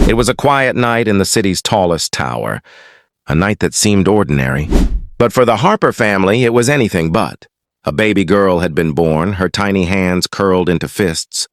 It was a quiet night in the city's tallest tower, a night that seemed ordinary. But for the Harper family, it was anything but. A baby girl had been born, her tiny hands curled into fists,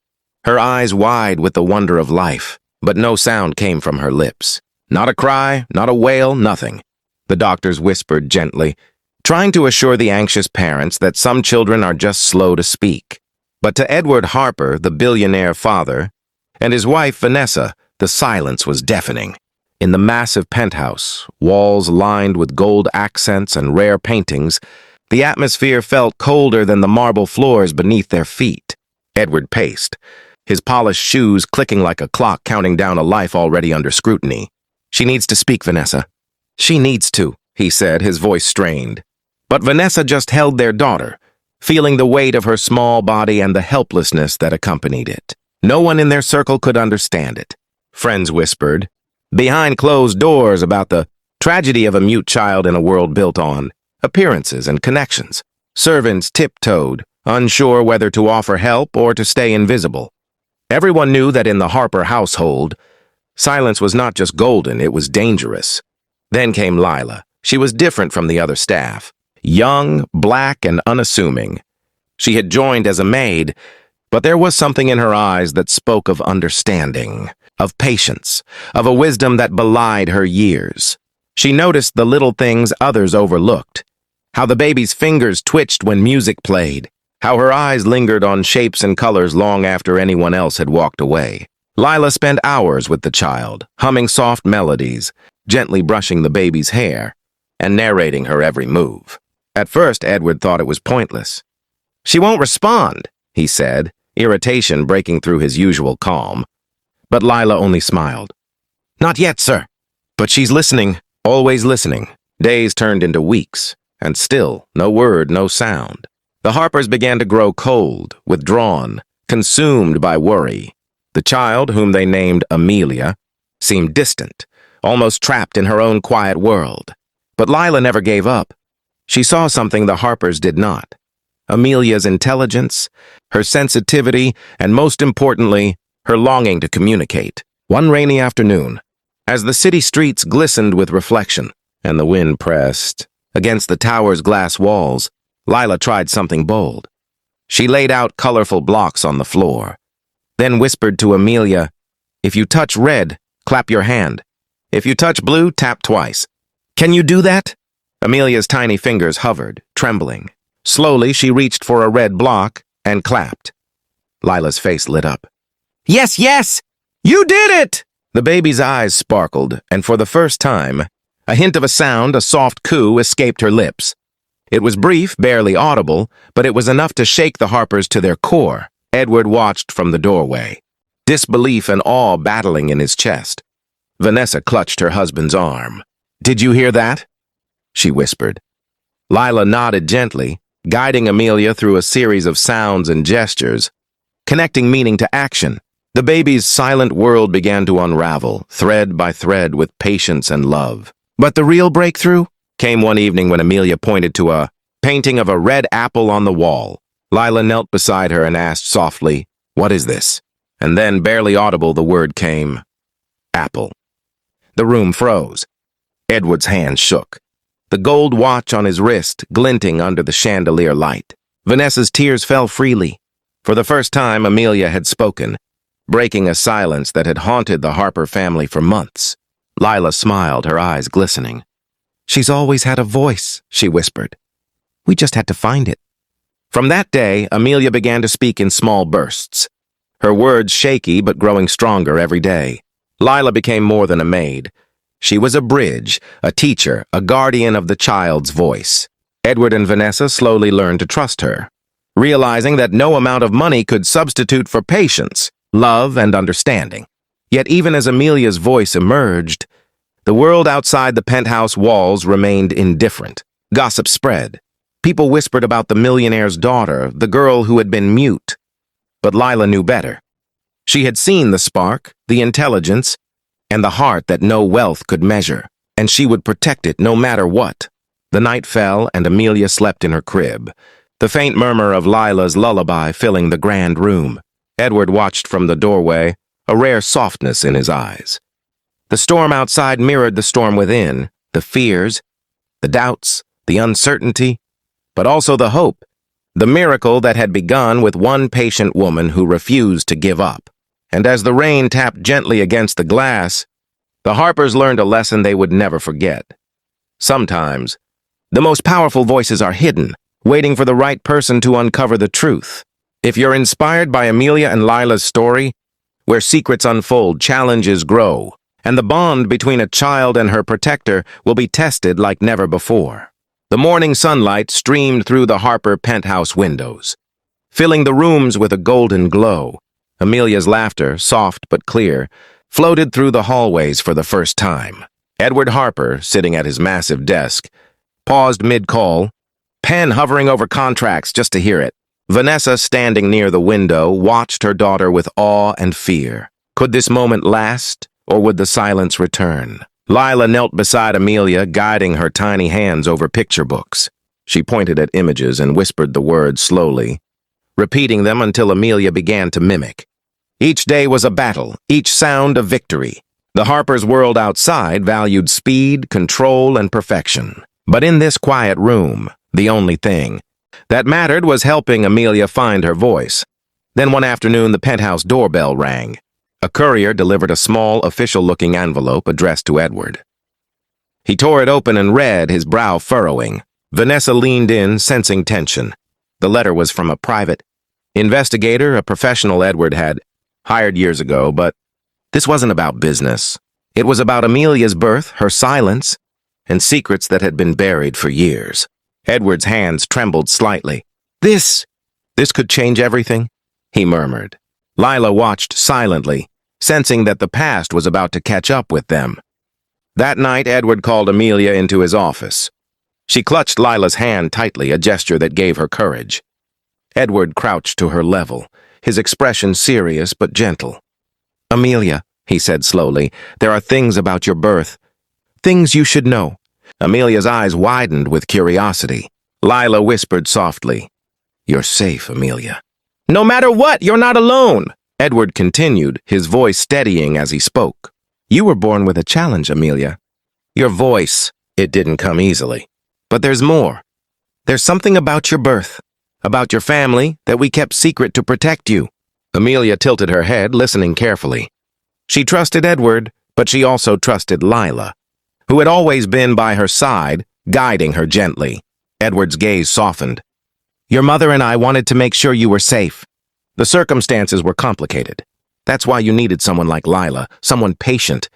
her eyes wide with the wonder of life, but no sound came from her lips. Not a cry, not a wail, nothing. The doctors whispered gently, trying to assure the anxious parents that some children are just slow to speak. But to Edward Harper, the billionaire father, and his wife Vanessa, the silence was deafening. In the massive penthouse, walls lined with gold accents and rare paintings, the atmosphere felt colder than the marble floors beneath their feet. Edward paced, his polished shoes clicking like a clock counting down a life already under scrutiny. "She needs to speak, Vanessa. She needs to," he said, his voice strained. But Vanessa just held their daughter, feeling the weight of her small body and the helplessness that accompanied it. No one in their circle could understand it. Friends whispered, behind closed doors, about the tragedy of a mute child in a world built on appearances and connections. Servants tiptoed, unsure whether to offer help or to stay invisible. Everyone knew that in the Harper household, silence was not just golden, it was dangerous. Then came Lila. She was different from the other staff. Young, black, and unassuming. She had joined as a maid, but there was something in her eyes that spoke of understanding, of patience, of a wisdom that belied her years. She noticed the little things others overlooked, how the baby's fingers twitched when music played, how her eyes lingered on shapes and colors long after anyone else had walked away. Lila spent hours with the child, humming soft melodies, gently brushing the baby's hair, and narrating her every move. At first, Edward thought it was pointless. "She won't respond," he said, irritation breaking through his usual calm. But Lila only smiled. "Not yet, sir." But she's listening, always listening. Days turned into weeks, and still, no word, no sound. The Harpers began to grow cold, withdrawn, consumed by worry. The child, whom they named Amelia, seemed distant, almost trapped in her own quiet world. But Lila never gave up. She saw something the Harpers did not. Amelia's intelligence, her sensitivity, and most importantly, her longing to communicate. One rainy afternoon, as the city streets glistened with reflection and the wind pressed against the tower's glass walls, Lila tried something bold. She laid out colorful blocks on the floor, then whispered to Amelia, "If you touch red, clap your hand. If you touch blue, tap twice. Can you do that?" Amelia's tiny fingers hovered, trembling. Slowly, she reached for a red block and clapped. Lila's face lit up. "Yes, yes! You did it!" The baby's eyes sparkled, and for the first time, a hint of a sound, a soft coo, escaped her lips. It was brief, barely audible, but it was enough to shake the Harpers to their core. Edward watched from the doorway, disbelief and awe battling in his chest. Vanessa clutched her husband's arm. "Did you hear that?" she whispered. Lila nodded gently, guiding Amelia through a series of sounds and gestures, connecting meaning to action. The baby's silent world began to unravel, thread by thread, with patience and love. But the real breakthrough came one evening when Amelia pointed to a painting of a red apple on the wall. Lila knelt beside her and asked softly, "What is this?" And then, barely audible, the word came, "Apple." The room froze. Edward's hand shook, the gold watch on his wrist glinting under the chandelier light. Vanessa's tears fell freely. For the first time, Amelia had spoken, breaking a silence that had haunted the Harper family for months. Lila smiled, her eyes glistening. "She's always had a voice," she whispered. "We just had to find it." From that day, Amelia began to speak in small bursts, her words shaky but growing stronger every day. Lila became more than a maid. She was a bridge, a teacher, a guardian of the child's voice. Edward and Vanessa slowly learned to trust her, realizing that no amount of money could substitute for patience, love, and understanding. Yet even as Amelia's voice emerged, the world outside the penthouse walls remained indifferent. Gossip spread. People whispered about the millionaire's daughter, the girl who had been mute. But Lila knew better. She had seen the spark, the intelligence, and the heart that no wealth could measure, and she would protect it no matter what. The night fell, and Amelia slept in her crib, the faint murmur of Lila's lullaby filling the grand room. Edward watched from the doorway, a rare softness in his eyes. The storm outside mirrored the storm within, the fears, the doubts, the uncertainty, but also the hope, the miracle that had begun with one patient woman who refused to give up. And as the rain tapped gently against the glass, the Harpers learned a lesson they would never forget. Sometimes, the most powerful voices are hidden, waiting for the right person to uncover the truth. If you're inspired by Amelia and Lila's story, where secrets unfold, challenges grow, and the bond between a child and her protector will be tested like never before. The morning sunlight streamed through the Harper penthouse windows, filling the rooms with a golden glow. Amelia's laughter, soft but clear, floated through the hallways for the first time. Edward Harper, sitting at his massive desk, paused mid-call, pen hovering over contracts just to hear it. Vanessa, standing near the window, watched her daughter with awe and fear. Could this moment last, or would the silence return? Lila knelt beside Amelia, guiding her tiny hands over picture books. She pointed at images and whispered the words slowly, repeating them until Amelia began to mimic. Each day was a battle, each sound a victory. The Harpers' world outside valued speed, control, and perfection. But in this quiet room, the only thing that mattered was helping Amelia find her voice. Then one afternoon, the penthouse doorbell rang. A courier delivered a small, official-looking envelope addressed to Edward. He tore it open and read, his brow furrowing. Vanessa leaned in, sensing tension. The letter was from a private investigator, a professional Edward had hired years ago, but this wasn't about business. It was about Amelia's birth, her silence, and secrets that had been buried for years. Edward's hands trembled slightly. This could change everything, he murmured. Lila watched silently, sensing that the past was about to catch up with them. That night, Edward called Amelia into his office. She clutched Lila's hand tightly, a gesture that gave her courage. Edward crouched to her level, his expression serious but gentle. "Amelia," he said slowly, "there are things about your birth. Things you should know." Amelia's eyes widened with curiosity. Lila whispered softly, "You're safe, Amelia." "No matter what, you're not alone," Edward continued, his voice steadying as he spoke. "You were born with a challenge, Amelia. Your voice, it didn't come easily. But there's more. There's something about your birth, about your family, that we kept secret to protect you." Amelia tilted her head, listening carefully. She trusted Edward, but she also trusted Lila, who had always been by her side, guiding her gently. Edward's gaze softened. "Your mother and I wanted to make sure you were safe. The circumstances were complicated. That's why you needed someone like Lila, someone patient,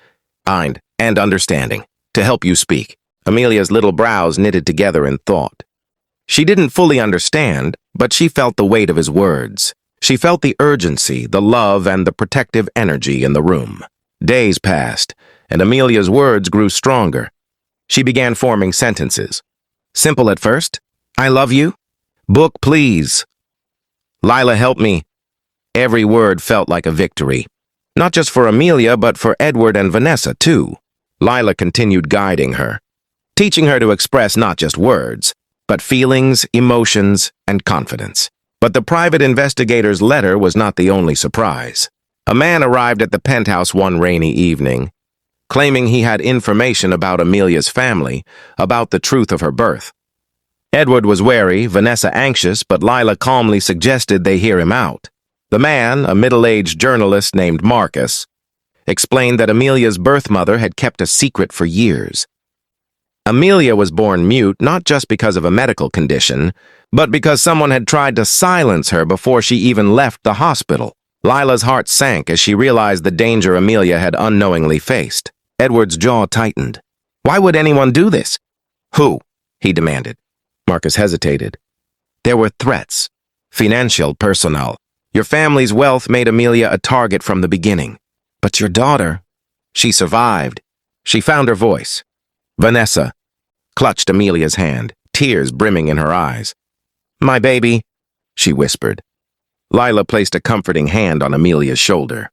kind, and understanding, to help you speak." Amelia's little brows knitted together in thought. She didn't fully understand, but she felt the weight of his words. She felt the urgency, the love, and the protective energy in the room. Days passed, and Amelia's words grew stronger. She began forming sentences. Simple at first. "I love you. Book, please. Lila, help me." Every word felt like a victory. Not just for Amelia, but for Edward and Vanessa, too. Lila continued guiding her, teaching her to express not just words, but feelings, emotions, and confidence. But the private investigator's letter was not the only surprise. A man arrived at the penthouse one rainy evening, claiming he had information about Amelia's family, about the truth of her birth. Edward was wary, Vanessa anxious, but Lila calmly suggested they hear him out. The man, a middle-aged journalist named Marcus, explained that Amelia's birth mother had kept a secret for years. Amelia was born mute not just because of a medical condition, but because someone had tried to silence her before she even left the hospital. Lila's heart sank as she realized the danger Amelia had unknowingly faced. Edward's jaw tightened. "Why would anyone do this?" "Who?" he demanded. Marcus hesitated. "There were threats. Financial, personal. Your family's wealth made Amelia a target from the beginning. But your daughter, she survived. She found her voice." Vanessa clutched Amelia's hand, tears brimming in her eyes. "My baby," she whispered. Lila placed a comforting hand on Amelia's shoulder.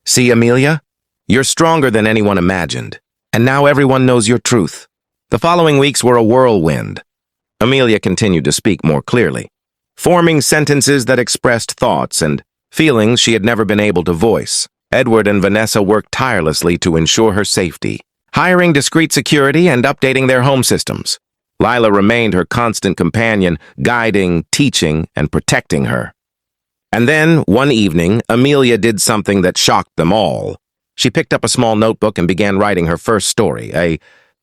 "See, Amelia? You're stronger than anyone imagined. And now everyone knows your truth." The following weeks were a whirlwind. Amelia continued to speak more clearly, forming sentences that expressed thoughts and feelings she had never been able to voice. Edward and Vanessa worked tirelessly to ensure her safety, hiring discreet security and updating their home systems. Lila remained her constant companion, guiding, teaching, and protecting her. And then, one evening, Amelia did something that shocked them all. She picked up a small notebook and began writing her first story, a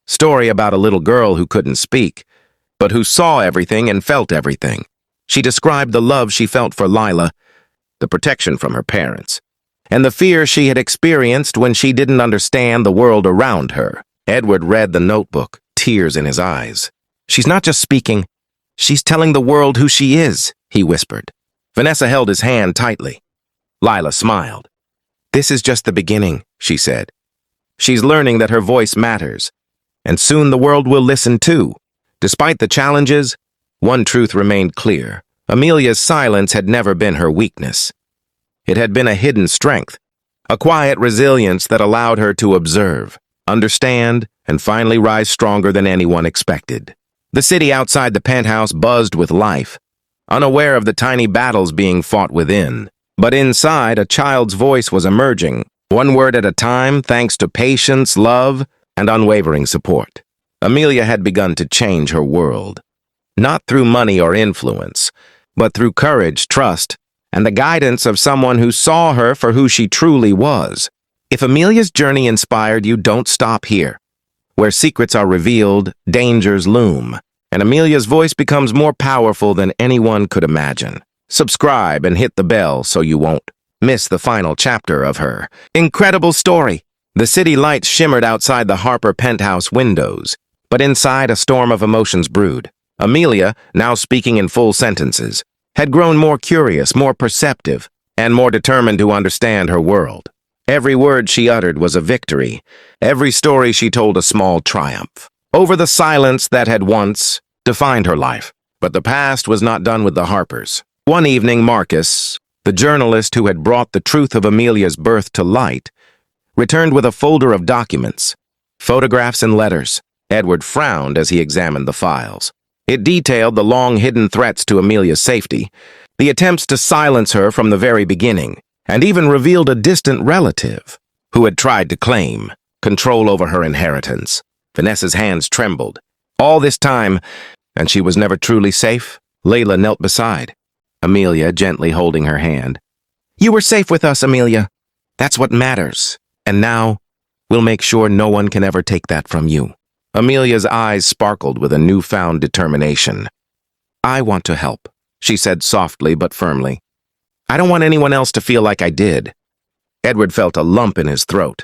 story about a little girl who couldn't speak, but who saw everything and felt everything. She described the love she felt for Lila, the protection from her parents, and the fear she had experienced when she didn't understand the world around her. Edward read the notebook, tears in his eyes. "She's not just speaking, she's telling the world who she is," he whispered. Vanessa held his hand tightly. Lila smiled. "This is just the beginning," she said. "She's learning that her voice matters, and soon the world will listen too." Despite the challenges, one truth remained clear. Amelia's silence had never been her weakness. It had been a hidden strength, a quiet resilience that allowed her to observe, understand, and finally rise stronger than anyone expected. The city outside the penthouse buzzed with life, unaware of the tiny battles being fought within. But inside, a child's voice was emerging, one word at a time, thanks to patience, love, and unwavering support. Amelia had begun to change her world, not through money or influence, but through courage, trust, and the guidance of someone who saw her for who she truly was. If Amelia's journey inspired you, don't stop here. Where secrets are revealed, dangers loom, and Amelia's voice becomes more powerful than anyone could imagine. Subscribe and hit the bell so you won't miss the final chapter of her incredible story. The city lights shimmered outside the Harper penthouse windows, but inside a storm of emotions brewed. Amelia, now speaking in full sentences, had grown more curious, more perceptive, and more determined to understand her world. Every word she uttered was a victory. Every story she told a small triumph over the silence that had once defined her life. But the past was not done with the Harpers. One evening, Marcus, the journalist who had brought the truth of Amelia's birth to light, returned with a folder of documents, photographs and letters. Edward frowned as he examined the files. It detailed the long-hidden threats to Amelia's safety, the attempts to silence her from the very beginning, and even revealed a distant relative who had tried to claim control over her inheritance. Vanessa's hands trembled. All this time, and she was never truly safe. Layla knelt beside Amelia, gently holding her hand. "You were safe with us, Amelia. That's what matters. And now, we'll make sure no one can ever take that from you." Amelia's eyes sparkled with a newfound determination. "I want to help," she said softly but firmly. "I don't want anyone else to feel like I did." Edward felt a lump in his throat.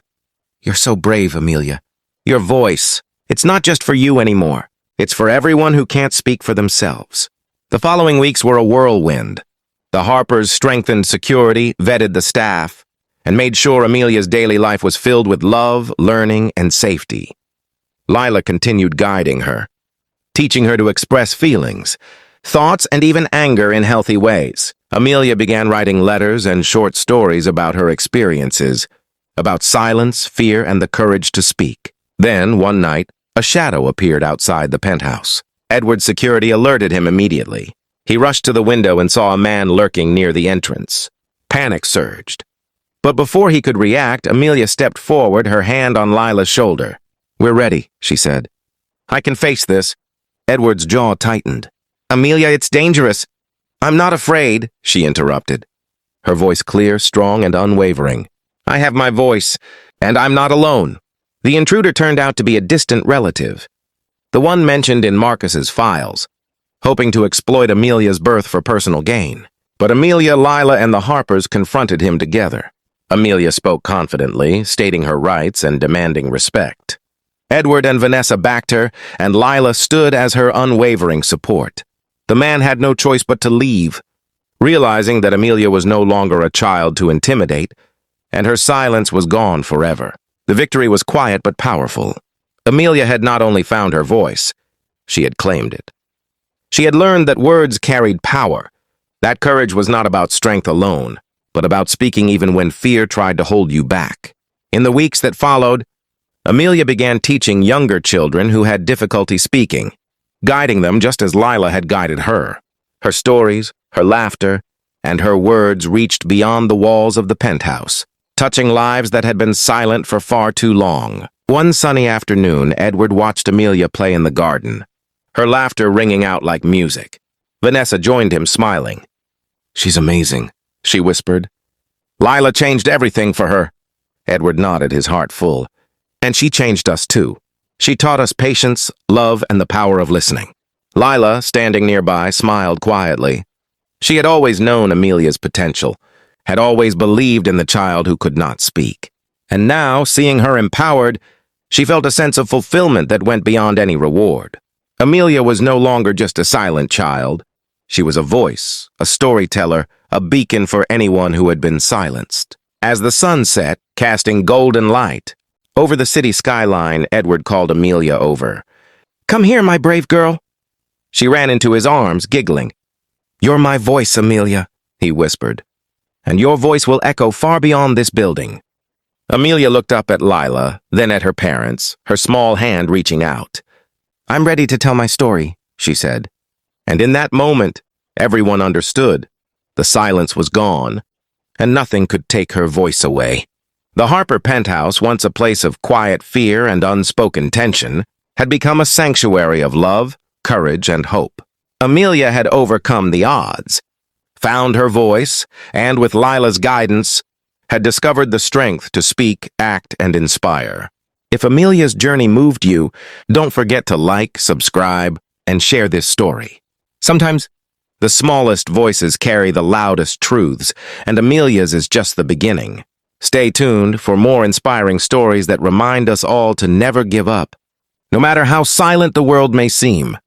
"You're so brave, Amelia. Your voice, it's not just for you anymore. It's for everyone who can't speak for themselves." The following weeks were a whirlwind. The Harpers strengthened security, vetted the staff, and made sure Amelia's daily life was filled with love, learning, and safety. Lila continued guiding her, teaching her to express feelings, thoughts, and even anger in healthy ways. Amelia began writing letters and short stories about her experiences, about silence, fear, and the courage to speak. Then, one night, a shadow appeared outside the penthouse. Edward's security alerted him immediately. He rushed to the window and saw a man lurking near the entrance. Panic surged. But before he could react, Amelia stepped forward, her hand on Lila's shoulder. "We're ready," she said. "I can face this." Edward's jaw tightened. "Amelia, it's dangerous." "I'm not afraid," she interrupted, her voice clear, strong, and unwavering. "I have my voice, and I'm not alone." The intruder turned out to be a distant relative, the one mentioned in Marcus's files, hoping to exploit Amelia's birth for personal gain. But Amelia, Lila, and the Harpers confronted him together. Amelia spoke confidently, stating her rights and demanding respect. Edward and Vanessa backed her, and Lila stood as her unwavering support. The man had no choice but to leave, realizing that Amelia was no longer a child to intimidate, and her silence was gone forever. The victory was quiet but powerful. Amelia had not only found her voice, she had claimed it. She had learned that words carried power. That courage was not about strength alone, but about speaking even when fear tried to hold you back. In the weeks that followed, Amelia began teaching younger children who had difficulty speaking, guiding them just as Lila had guided her. Her stories, her laughter, and her words reached beyond the walls of the penthouse. touching lives that had been silent for far too long. One sunny afternoon, Edward watched Amelia play in the garden, her laughter ringing out like music. Vanessa joined him, smiling. "She's amazing," she whispered. "Lila changed everything for her." Edward nodded, his heart full. "And she changed us too. She taught us patience, love, and the power of listening." Lila, standing nearby, smiled quietly. She had always known Amelia's potential, had always believed in the child who could not speak. And now, seeing her empowered, she felt a sense of fulfillment that went beyond any reward. Amelia was no longer just a silent child. She was a voice, a storyteller, a beacon for anyone who had been silenced. As the sun set, casting golden light over the city skyline, Edward called Amelia over. "Come here, my brave girl." She ran into his arms, giggling. "You're my voice, Amelia," he whispered, "and your voice will echo far beyond this building." Amelia looked up at Lila, then at her parents, her small hand reaching out. "I'm ready to tell my story," she said. And in that moment, everyone understood. The silence was gone, and nothing could take her voice away. The Harper penthouse, once a place of quiet fear and unspoken tension, had become a sanctuary of love, courage, and hope. Amelia had overcome the odds, found her voice, and with Lila's guidance, had discovered the strength to speak, act, and inspire. If Amelia's journey moved you, don't forget to like, subscribe, and share this story. Sometimes, the smallest voices carry the loudest truths, and Amelia's is just the beginning. Stay tuned for more inspiring stories that remind us all to never give up. No matter how silent the world may seem,